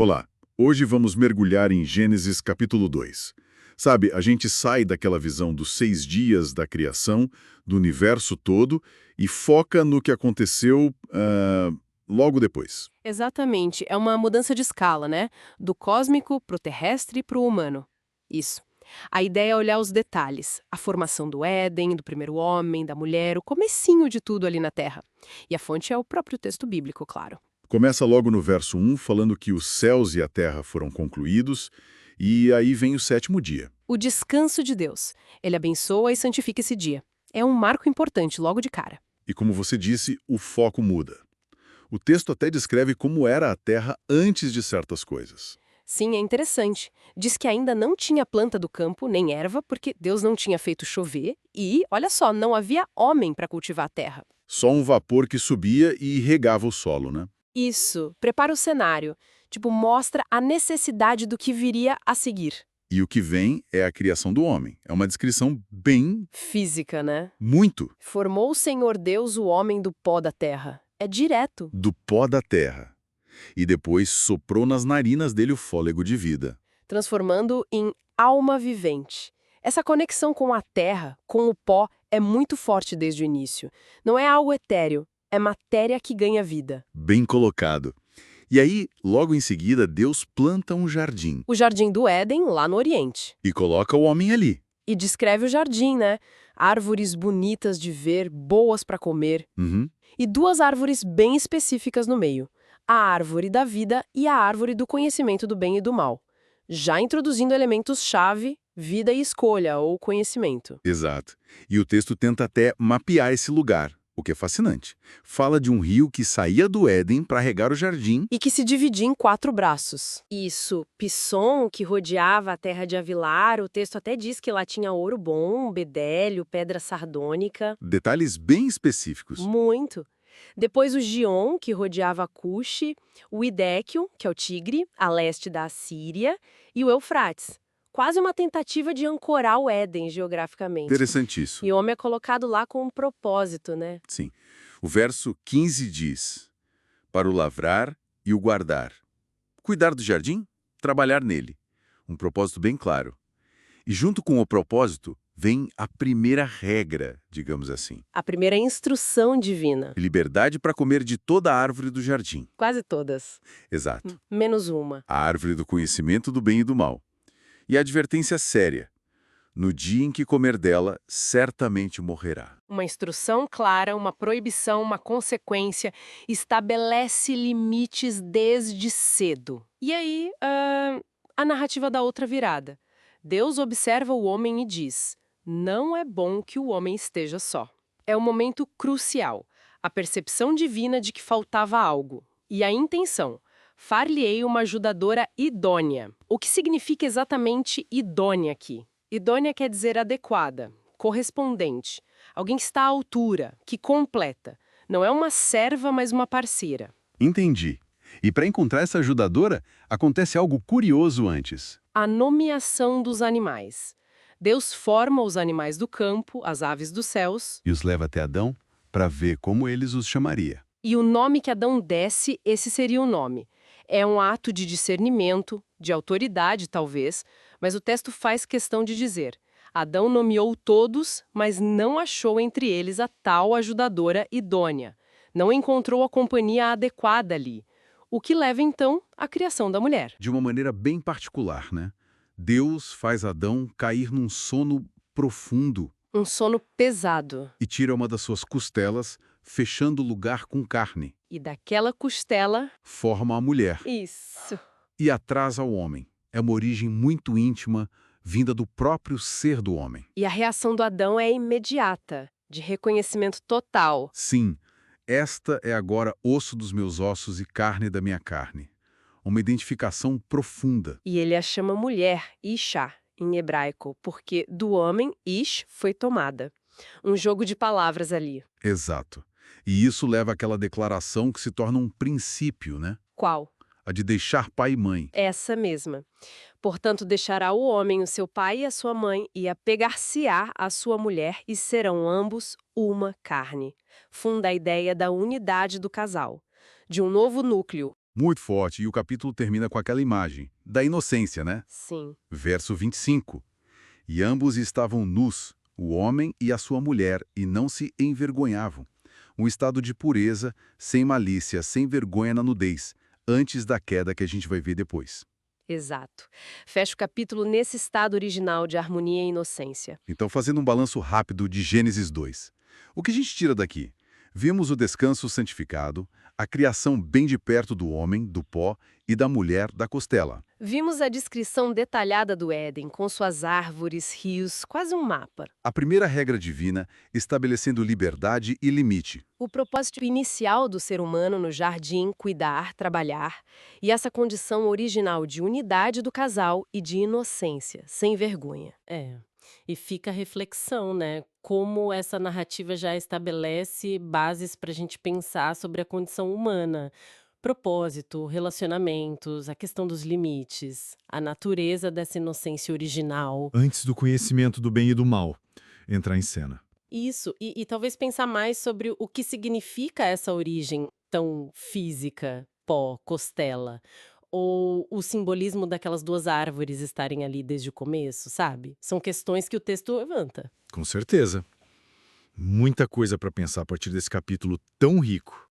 Olá, hoje vamos mergulhar em Gênesis capítulo 2. Sabe, a gente sai daquela visão dos 6 dias da criação, do universo todo, e foca no que aconteceu logo depois. Exatamente, é uma mudança de escala, né? Do cósmico pro terrestre e pro humano. Isso. A ideia é olhar os detalhes, a formação do Éden, do primeiro homem, da mulher, o comecinho de tudo ali na Terra. E a fonte é o próprio texto bíblico, claro. Começa logo no verso 1, falando que os céus e a terra foram concluídos, e aí vem o sétimo dia. O descanso de Deus. Ele abençoa e santifica esse dia. É um marco importante logo de cara. E como você disse, o foco muda. O texto até descreve como era a terra antes de certas coisas. Sim, é interessante. Diz que ainda não tinha planta do campo, nem erva, porque Deus não tinha feito chover e, olha só, não havia homem para cultivar a terra. Só um vapor que subia e regava o solo, né? Isso, prepara o cenário. Tipo, mostra a necessidade do que viria a seguir. E o que vem é a criação do homem. É uma descrição bem, Física, né? muito, Formou o Senhor Deus o homem do pó da terra. É direto. do pó da terra. E depois soprou nas narinas dele o fôlego de vida. Transformando em alma vivente. Essa conexão com a terra, com o pó, é muito forte desde o início. Não é algo etéreo, é matéria que ganha vida. Bem colocado. E aí, logo em seguida, Deus planta um jardim O Jardim do Éden, lá no Oriente. e coloca o homem ali. E descreve o jardim, né? Árvores bonitas de ver, boas para comer. Uhum. E duas árvores bem específicas no meio: a árvore da vida e a árvore do conhecimento do bem e do mal, já introduzindo elementos-chave, vida e escolha, ou conhecimento. Exato. E o texto tenta até mapear esse lugar, o que é fascinante. Fala de um rio que saía do Éden para regar o jardim. E que se dividia em 4 braços. Isso, Pisson, que rodeava a terra de Avilar, o texto até diz que lá tinha ouro bom, bedélio, pedra sardônica. Detalhes bem específicos. Muito. Depois o Gion, que rodeava Cuxi, o Idéquio, que é o Tigre, a leste da Assíria, e o Eufrates. Quase uma tentativa de ancorar o Éden geograficamente. Interessantíssimo. E o homem é colocado lá com um propósito, né? Sim. O verso 15 diz: para o lavrar e o guardar. Cuidar do jardim, trabalhar nele. Um propósito bem claro. E junto com o propósito, vem a primeira regra, digamos assim. A primeira instrução divina. Liberdade para comer de toda a árvore do jardim. Quase todas. Exato. Menos uma. A árvore do conhecimento do bem e do mal. E a advertência séria. No dia em que comer dela, certamente morrerá. Uma instrução clara, uma proibição, uma consequência, estabelece limites desde cedo. E aí, a narrativa dá outra virada. Deus observa o homem e diz: não é bom que o homem esteja só. É um momento crucial, a percepção divina de que faltava algo. E a intenção: far-lhe-ei uma ajudadora idônea. O que significa exatamente idônea aqui? Idônea quer dizer adequada, correspondente, alguém que está à altura, que completa. Não é uma serva, mas uma parceira. Entendi. E para encontrar essa ajudadora, acontece algo curioso antes. A nomeação dos animais. Deus forma os animais do campo, as aves dos céus, E os leva até Adão para ver como eles os chamaria. e o nome que Adão desse, esse seria o nome. É um ato de discernimento, de autoridade talvez, mas o texto faz questão de dizer: Adão nomeou todos, mas não achou entre eles a tal ajudadora idônea. Não encontrou a companhia adequada ali. O que leva então à criação da mulher. De uma maneira bem particular, né? Deus faz Adão cair num sono profundo Um sono pesado. e tira uma das suas costelas, fechando o lugar com carne. E daquela costela. Forma a mulher Isso. e atrasa o homem. É uma origem muito íntima, vinda do próprio ser do homem. E a reação do Adão é imediata, de reconhecimento total. Sim, esta é agora osso dos meus ossos e carne da minha carne. Uma identificação profunda. E ele a chama mulher, Isha, em hebraico, porque do homem, Ish, foi tomada. Um jogo de palavras ali. Exato. E isso leva àquela declaração que se torna um princípio, né? Qual? A de deixar pai e mãe. Essa mesma. Portanto, deixará o homem o seu pai e a sua mãe, e apegar-se-á à sua mulher, e serão ambos uma carne. Funda a ideia da unidade do casal, de um novo núcleo, Muito forte, e o capítulo termina com aquela imagem da inocência, né? Sim. Verso 25. E ambos estavam nus, o homem e a sua mulher, e não se envergonhavam. Um estado de pureza, sem malícia, sem vergonha na nudez, antes da queda que a gente vai ver depois. Exato. Fecha o capítulo nesse estado original de harmonia e inocência. Então, fazendo um balanço rápido de Gênesis 2. O que a gente tira daqui? Vimos o descanso santificado, a criação bem de perto do homem, do pó, e da mulher, da costela. Vimos a descrição detalhada do Éden, com suas árvores, rios, quase um mapa. A primeira regra divina, estabelecendo liberdade e limite. O propósito inicial do ser humano no jardim, cuidar, trabalhar, e essa condição original de unidade do casal e de inocência, sem vergonha. E fica a reflexão, né? Como essa narrativa já estabelece bases para a gente pensar sobre a condição humana. Propósito, relacionamentos, a questão dos limites, a natureza dessa inocência original. Antes do conhecimento do bem e do mal entrar em cena. Isso, e talvez pensar mais sobre o que significa essa origem tão física, pó, costela. Ou o simbolismo daquelas duas árvores estarem ali desde o começo, sabe? São questões que o texto levanta. Com certeza. Muita coisa para pensar a partir desse capítulo tão rico.